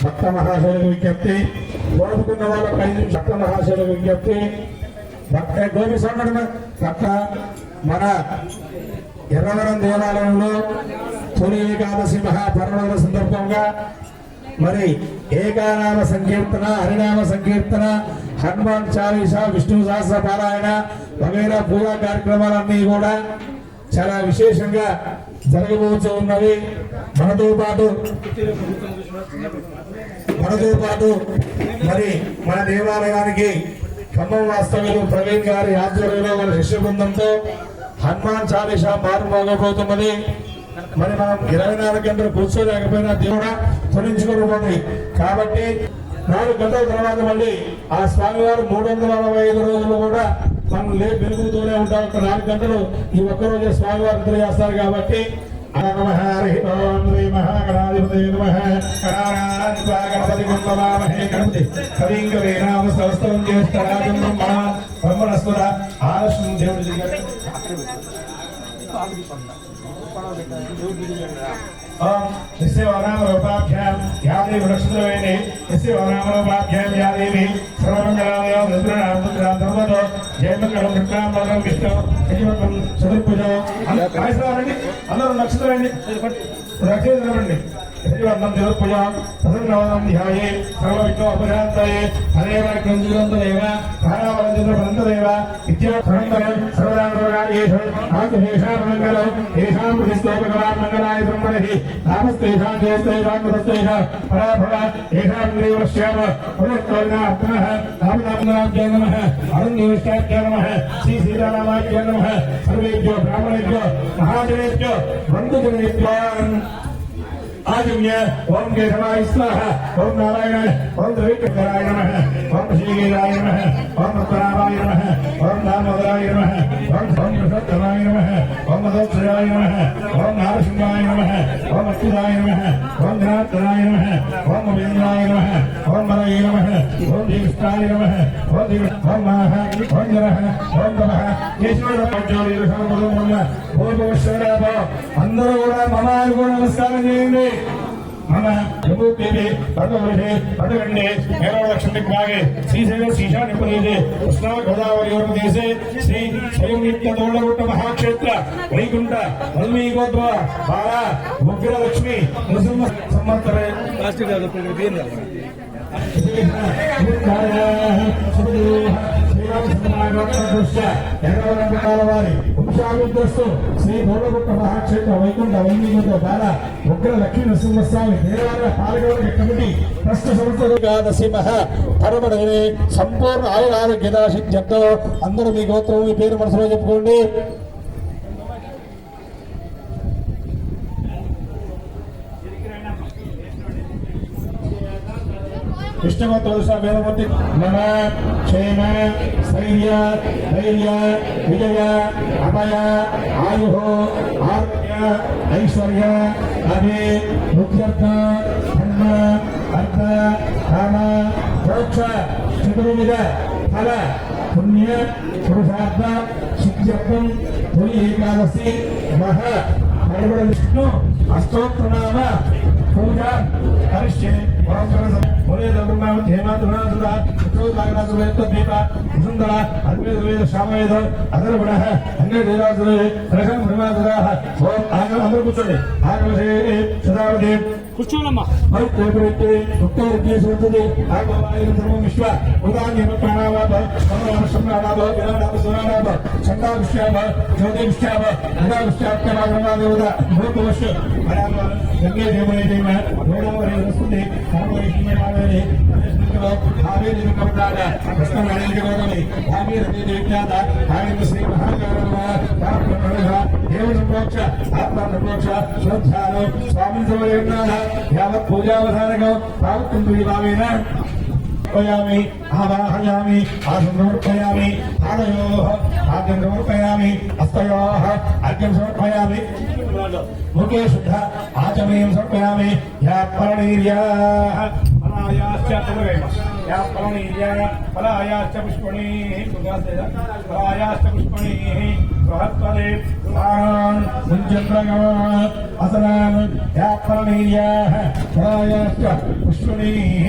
భక్త మహాశయులకు విజ్ఞప్తి, ఓడుకున్న వాళ్ళకి 5 నిమిషాలు భక్త మహాశయులకు విజ్ఞప్తి. గోపి స్వామి భక్త మన ఎర్రవరం దేవాలయంలో తొలి ఏకాదశి మహాపర్వదిన సందర్భంగా మరి ఏకానామ సంకీర్తన, హరినామ సంకీర్తన, హనుమాన్ చాలీసా, విష్ణు సహస్ర పారాయణ వగైరా పూజా కార్యక్రమాలన్నీ కూడా చాలా విశేషంగా జరగబోతూ ఉన్నవి. మనతో పాటు మరి మన దేవాలయానికి ఖమ్మం వాస్తవ్యులు ప్రవీణ్ గారి ఆధ్వర్యంలో మన శిష్య బృందంతో హనుమాన్ చాలీసా మారుమోగబోతున్నది. మరి మనం 24 గంటలు కూర్చోలేకపోయినా దేవుడా తొలగించుకోబోతుంది కాబట్టి 4 గంటల తర్వాత మళ్ళీ ఆ స్వామివారు 365 రోజులు కూడా మనం వెలుగుతూనే ఉంటాం. 4 గంటలు ఈ ఒక్కరోజే స్వామివారు తెలియజేస్తారు కాబట్టి అందరూ నక్షత్రండి రక్షించండి. ధ్యాయే సర్వవిఘ్నో అపశాంతయే హరేవ కంజురంతదేవ భారావరంజంద్రపదంతదేవ విద్యాసంతరం సర్వదానరోగాయేషు ఆత్మేషామంగళం ఏషాం ప్రతిష్టోపకరాం మంగళాయ బ్రహ్మణి నామస్తేషాం జయస్తైవాత్మతస్తేష పరాభవ ఏషాం దేవశ్యామ పునఃకర్ణార్థనః నామనామనాభ్యో నమః అరుణ్యేష్టాభ్యో నమః శ్రీ సీతారామాభ్యో నమః సర్వేభ్యో బ్రాహ్మణేభ్యో మహాజనేభ్యో బంధుజనేభ్యో आजम्य ओम केशवाय स्वाहा ओम नारायणाय ओम द्रविक्रमाय नमः ओम श्रीकेशाय नमः ओम पद्मनाभाय नमः ओम दामोदराय नमः ओम प्रसन्नाय नमः ओम मदोत्सराय नमः ओम नारसिंहाय नमः ओम अच्युताय नमः ओम जनार्दनाय नमः ओम अभिन्द्राय नमः ओम मलये नमः ओम श्रीकृष्णाय नमः ओम माह ओम जरः ओम तपः केशवराज्योति समपदोम भूर्भुवस्वराभ అందరూ కూడా మమాను కూడా నమస్కారం చేయండి. మన జమ్మూపేది పదవృషి పదగండి మేరవలక్ష్మిగ్రాగే శ్రీశైల శ్రీశానిపదేశే కృష్ణా గోదావరి యోగదేశే శ్రీ స్వయం నిత్య తోళ్లగుట్ట మహాక్షేత్ర వైకుంఠ వల్మీ గోత్ర బాల ఉగ్రలక్ష్మి నృసింహ సంవత్సరే వారి వంశాభివృద్ధస్తు శ్రీ గోడగుట్ట మహాక్షేత్ర వైకుంఠ వైకుంఠ బాల ఉగ్ర లక్ష్మీ నరసింహస్వామి దేవాలయ పాలకవర్గ కమిటీ ట్రస్ట్ సంస్థ ఏకాదశి మహా పరమణి సంపూర్ణ ఆయురారోగ్యదా సిద్ధ్యంతో అందరూ మీ గోత్రం మీ పేరు మనసులో చెప్పుకోండి. విష్ణుమూర్తి నమ క్షేమ స్థైర్య ధైర్య విజయ అభయ ఆయు ఆరోగ్య ఐశ్వర్య అభి ముఖ్యర్థ ధర్మ అర్థ కామ మోక్ష చతుర్విధ ఫల పుణ్య పురుషార్థ సిద్ధ్యర్థం తొలి ఏకాదశి మహా పరమణ విష్ణు అష్టోత్తరనామ పూజ కరిష్యే. కూర్చోండి. కూర్చోనమ్మా విశ్వ ఉదాహరణ ప్రాణాభ చండా విశ్యాభ జ్యోతి విశ్యాభ ఉదా విశ్యాదేవత భూతవశ్ గంగే దేవనే వస్తుంది శ్రీ మహాదేవోక్ష ఆత్మోక్ష శ్రద్ధాలు స్వామి యావత్ పూజావధానకం ప్రావృత్తింపయామి ఆవాహయామి ఆసం సమర్పయామి పాదయో ఆద్యం సమర్పయామి హస్తయో అర్ఘ్యం సమర్పయామి ముఖే శుద్ధ ఆచమయం సమర్పయామి యా పరణీర్యా फलायाश्च तुमगैम या फलनीया फलायाश्च पुष्पणीः फलायाश्च पुष्पणीः बृहत्पदे आन मुञ्चन्द्रगमात् असनान् या फलनीयाः फलायाश्च पुष्पणीः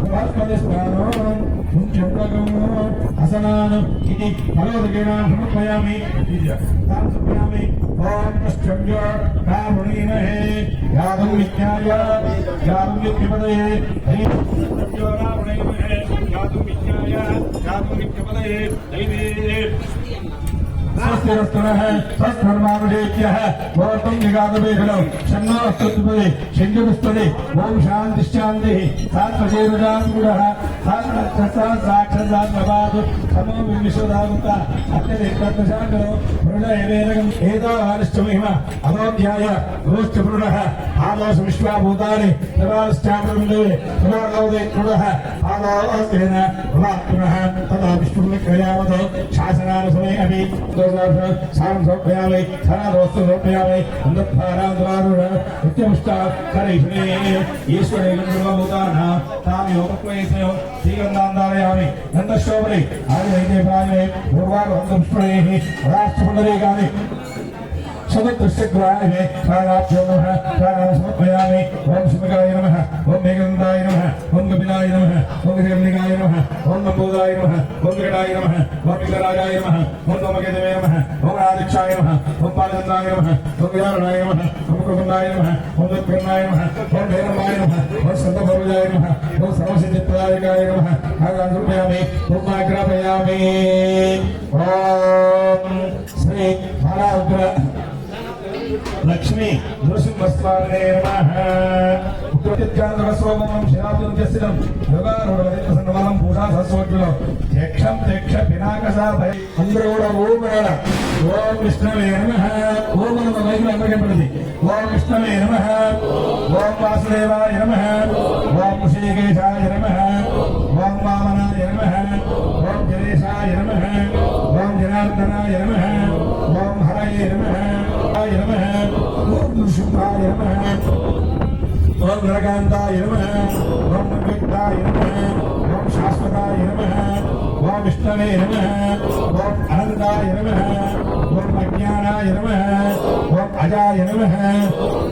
बृहत्पदे स्नानान् मुञ्चन्द्रगमात् असनान् इति फलोदकेनां समर्पयामि तां समर्पयामि ओम नष्टम्य कामुनीमहे यादं विज्ञाय यादं विज्ञपदये नष्टम्य कामुनीमहे यादं विज्ञाय यादं विज्ञपदये दैवे स्वस्तिरस्तुनः स्वस्तिर्मानुषेक्यः भवतं निगादवेशनं शन्नोस्तुतिपदे शङ्कुपुष्पदे ओम शान्तिश्शान्तिः सात्वशेरुजान्गुणः साक्षात् समो विश्वदागुता अत्यधिकशान्तो हृदयवेदकम् एतावानिष्टमिह अनोध्याय गोष्ठपुरुषः आदोष विश्वाभूतानि तदाश्चामृन्दे तदागौदे कृडः आदोस्तेन भवात्मनः तदा विष्णुर्विक्रयावतो शासनानुसमये अपि सारं समर्पयामि धनादोस्तु समर्पयामि अन्धद्वारान्धरारुण नित्यमुष्टा करैषणे ईश्वरे गन्धर्वभूतानां तां योगक्वयेतयो श्रीगन्धान्धारयामि गन्धशोभने आदिवैद्ये प्राणे पूर्वागन्धपुष्पणेः राष्ट्रपुण्डरीकानि सदृश्यग्रहाय प्राणाभ्यो नमः प्राणान् समर्पयामि ओम शिवगाय नमः ओम मेघनन्दाय नमः ओम कपिलाय नमः ओम हिरण्यकाय नमः ओम नम्बोदाय नमः ओम विकटाय नमः ओम विकराजाय नमः ओम नमकेतवे नमः ओम आदिक्षाय नमः ओम पालचन्द्राय नमः ओम विदारणाय नमः ओम कुकुन्दाय नमः ओम दुर्गन्नाय नमः ओम भैरवाय नमः ओम सन्तभरुजाय नमः ओम सर्वसिद्धिप्रदायकाय नमः आगान् समर्पयामि ओम आग्रापयामि ओम श्री महाराज लक्ष्मी नृसिंहस्वामिने नमः उत्तरज्ञानरसोमं शिराब्दुजस्सिनं योगारूढवदिप्रसन्नवनं पूषासहस्रोज्ज्वलं यक्षं यक्ष पिनाकसाभय अंद्रोड ओमरण ओम विष्णवे नमः ओम नमः वैकुण्ठपति ओम विष्णवे नमः ओम वासुदेवाय नमः ओम ऋषिकेशाय नमः ओम वामनाय नमः ओम जनेशाय नमः ओम जनार्दनाय नमः ओम हरये नमः नमः ओम नृसिंहाय नमः ओम नरकान्ताय नमः ओम निर्विघ्नाय नमः ओम शाश्वताय नमः ओम विष्णवे नमः ओम अनन्ताय नमः ओम अज्ञानाय नमः ओम अजाय नमः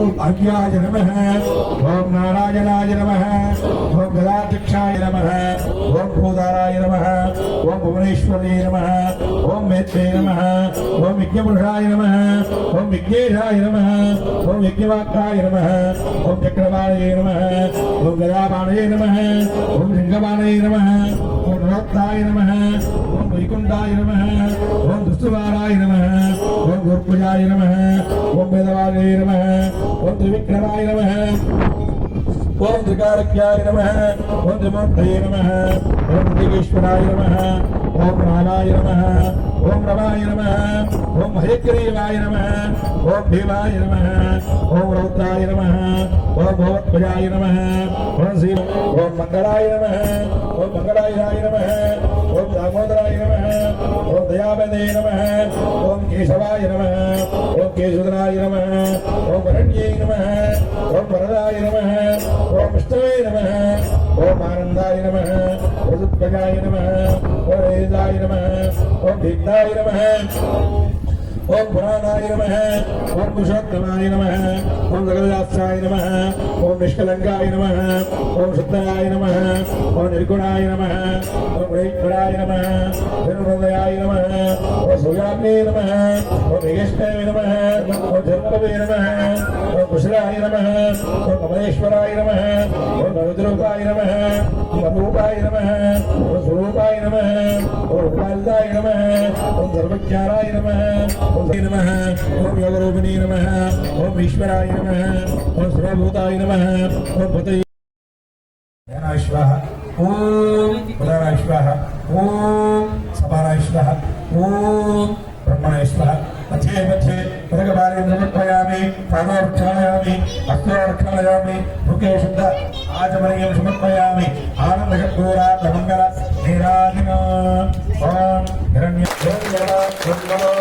ओम अज्ञाय नमः ओम नारायणाय नमः ओम गदाध्यक्षाय नमः ओम भूताराय नमः ओम भुवनेश्वराय नमः ओम वेत्ते नमः ओम विज्ञपुरुषाय नमः ओम विज्ञेशाय नमः ओम यज्ञवाक्याय नमः ओम चक्रवाणये नमः ओम गदापाणये नमः ओम सिंहपाणये नमः ओम नरोत्ताय नमः ओम वैकुण्ठाय नमः ओम दुष्टवाराय नमः ओम गुरुपूजाय नमः ओम वेदवादये नमः ओम त्रिविक्रमाय नमः ओम त्रिकारक्याय नमः ओम त्रिमूर्तये नमः ओम त्रिकेश्वराय नमः ओम रामाय नमः ओम रमाय नमः ओम हयग्रीवाय नमः ओम भीमाय नमः ओम रौद्राय नमः ओम भगवत्भजाय नमः ओम श्री ओम मंगलाय नमः ओम मंगलाय नमः ओम दामोदराय नमः ओम दयावदे नमः ओम केशवाय नमः ओम केशवराय नमः ओम वरण्ये नमः ओम वरदाय नमः ओम विष्णवे नमः ओम आनंदाय नमः ओम दुर्गाय नमः ओम रेजाय नमः ओम भीमदाय नमः ओम पुराणाय नमः ओम पुरुषोत्तमाय नमः ओम जगदाचार्य नमः ओम निष्कलंकाय नमः ओम शुद्धाय नमः ओम निर्गुणाय नमः ओम गुणेश्वराय नमः निर्मलयाय नमः ओम सूर्याग्ने नमः ओम मेघेश्वराय नमः ओम जन्मवे नमः ओम कुशलाय नमः ओम कमलेश्वराय नमः ओम रुद्रोपाय नमः ओम रूपाय नमः ओम स्वरूपाय नमः ओम उपालदाय नमः ओम सर्वज्ञानाय नमः ओम नमः ओम योगरूपिणी नमः ओम ईश्वराय नमः ओम सर्वभूताय नमः ओम पतये ध्यानाय स्वाहा ओम उदाराय स्वाहा ओम समानाय स्वाहा ओम ब्रह्मणाय स्वाहा मध्ये मध्ये पदकपाले समर्पयामि पादोर्क्षालयामि हस्तोर्क्षालयामि मुखे शुद्ध आचमनीयं समर्पयामि आनन्दकर्पूरात्मङ्गल नीराजना ओम हिरण्य ओम नमो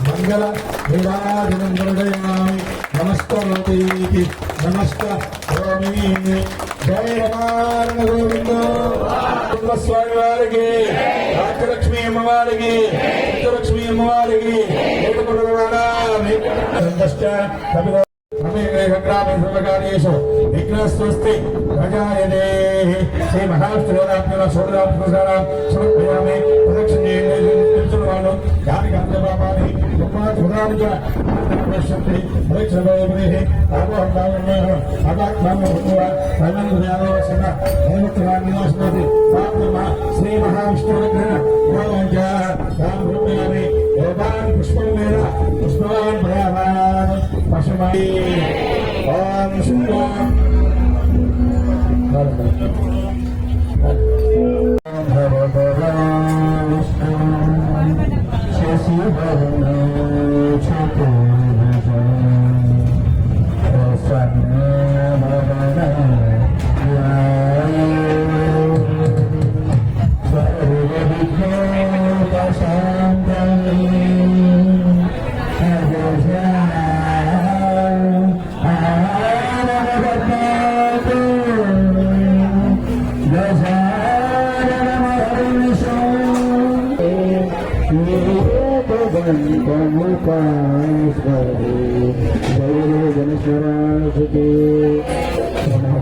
మంగళ నిరాజనం నమస్కరోతి నమస్కామి జయ రమారణ గోవింద స్వామి వారికి రాజ్యలక్ష్మి అమ్మవారికి లక్ష్మీ అమ్మవారికి सर्वकार्येषु विघ्नस्वस्ति प्रजायते श्री महाविष्णुरात्मना शोधरात्मसारां समर्पयामि प्रदक्षिणेन यानि कान्यपापानि उपाधुराणि च पश्यन्ति प्रदक्षिणभवेः आगोहन्तावन्नः अगात्मानं भूत्वा धर्मज्ञानवशः नैमित्तरान्निवासनति प्राप्तमा श्री महाविष्णुविग्रह भगवञ्च तां रूपयामि योगान् पुष्पं मेन पुष्पवान् भयावान् पशुमानि ओम शिवाय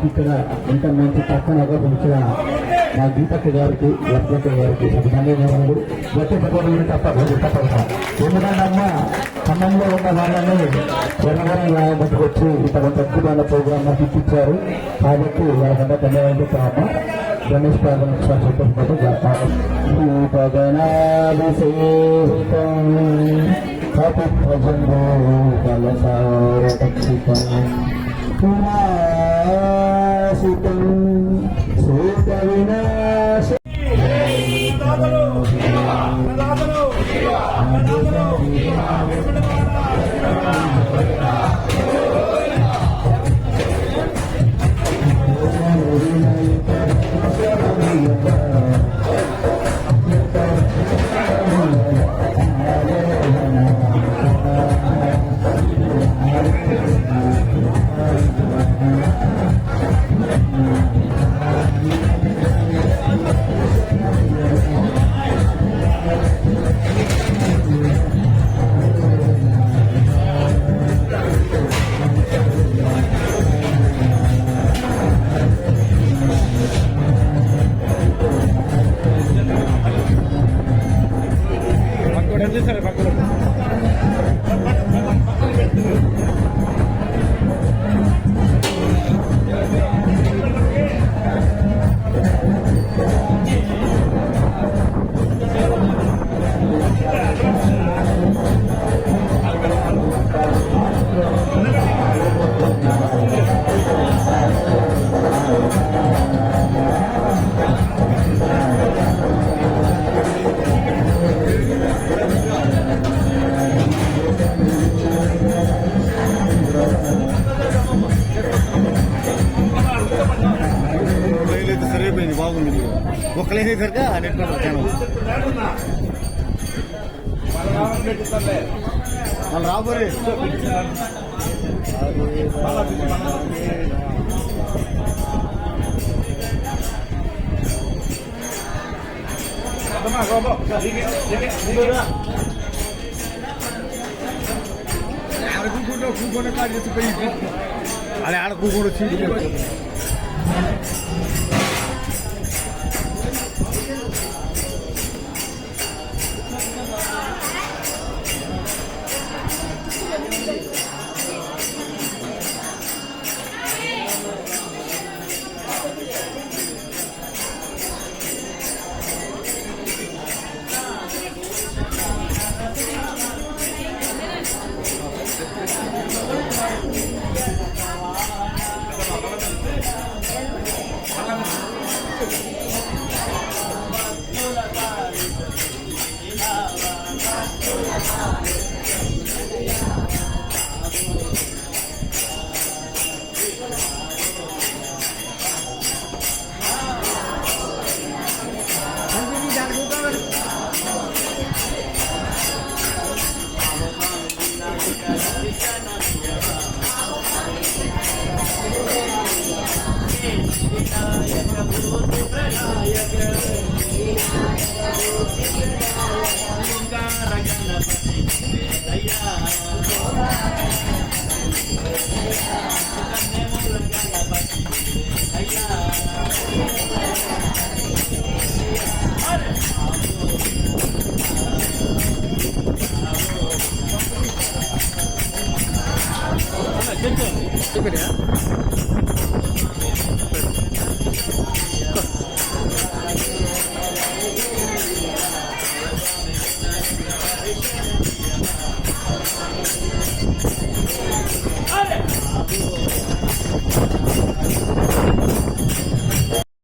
ఇక్కడ ఇంత మంచి పక్కన పిలిచిన మా గీతక్క గారికి లక్ష్మక్క గారికి ధన్యవాదాలు. వచ్చే పక్కన తప్పదు. ఎందుకంటే అమ్మ ఖమ్మంలో ఉన్న వాళ్ళని జనగణన బట్టుకొచ్చి ఇక్కడ తక్కువ ప్రోగ్రామ్ నాకు ఇప్పించారు కాబట్టి వాళ్ళకంటే ధన్యవాదాలు చెప్తామమ్మ. గణేష్ ప్రార్థన చెప్పేసి కపిత్వజంగో కలసారక్షితం పునాసితం సూత వినాశ బాగుంది. ఒక్కలేని సరిగా నెట్వర్క్ వచ్చాను వాళ్ళు రాబోరే కూకుండా కాదు చేసి అదే ఆడ కూకుండా వచ్చి